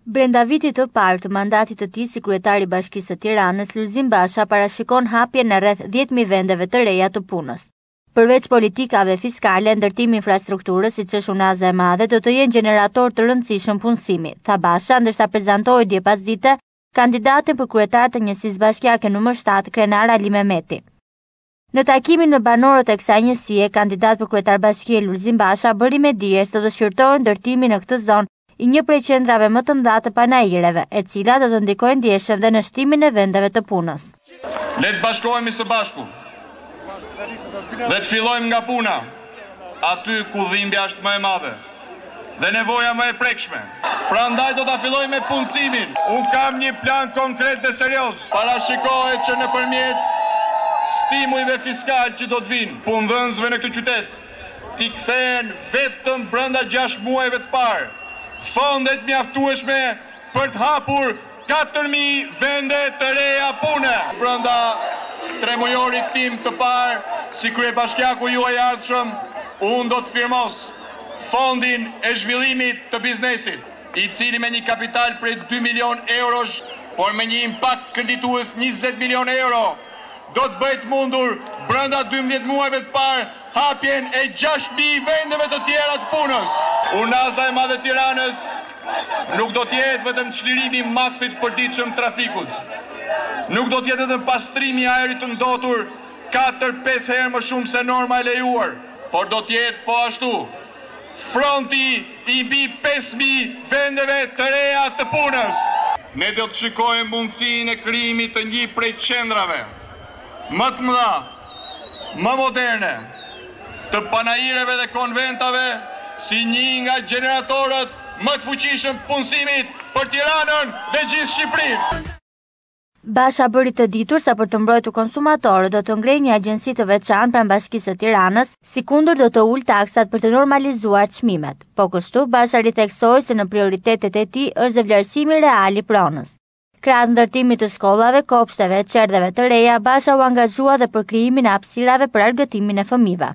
Brenda vitit të parë të mandatit të tij si kryetari i Bashkisë së Tiranës, Lulzim Basha parashikon hapjen në rreth 10.000 vendeve të reja të punës. Përveç politikave fiskale, ndërtimi i infrastrukturës, siç është Unaza e Madhe, do të jenë gjenerator të rëndësishëm punësimi, tha Basha, ndërsa prezantoi dje pasdite kandidatin për kryetar të Njësisë Bashkiake nr. 7, krenar Ali Mehmeti. Në takimin me banorët e kësaj njësie, kandidat për kryetar bashkie Lulzim Basha bëri me dije se do të shqyrtojë ndërtimin në këtë zonë i një prej qendrave më të mëdha të panajireve, e cila do të ndikojnë ndjeshëm dhe në shtimin e vendeve të punës. Le të bashkohemi së bashku dhe të fillojmë nga puna, aty ku dhimbja është më e madhe dhe nevoja më e prekshme. Prandaj do ta fillojmë me punësimin. Unë kam një plan konkret dhe serioz. Parashikohet që nëpërmjet stimujve fiskal që do të vinë punëdhënësve në këtë qytet, t'i kthehen vetëm brenda 6 muajve të parë fondet mjaftueshme për të hapur 4.000 vende të reja pune. Brenda 3 mujorit tim të parë, si kryebashkiaku juaj i ardhshëm, unë do të firmos fondin e zhvillimit të biznesit, i cili me një kapital prej 2 milion eurosh, por me një impakt kreditues 20 milion euro, do të bëjt mundur brenda 12 muajve të parë hapjen e 6.000 vendeve të tjera të punës. Unaza e Madhe Tiranës nuk do t'jetë vetëm çlirimi i makthit përditshëm trafikut. Nuk do t'jetë vetëm pastrimi i ajrit të ndotur 4-5 herë më shumë se norma e lejuar, por do t'jetë po ashtu fronti i mbi 5.000 vendeve të reja të punës. Ne do të shikojmë mundësinë e krijimit të një prej qendrave më të mëdha, më moderne, të panajireve dhe konventave, si një nga generatorët më të fuqishëm punësimit për Tiranën dhe gjithë Shqipërinë. Basha bëri të ditur sa për të mbrojtur konsumatorët do të ngrejë një agjenci të veçantë pranë Bashkisë së Tiranës, sikundër do të ulë taksat për të normalizuar çmimet. Po kështu, Basha ritheksoi se në prioritetet e tij është vlerësimi real i pronës. Krahas ndërtimit të shkollave, kopshteve, qerdheve të reja, Basha u angazhua dhe për krijimin e hapësirave për argëtimin e fëmijëve.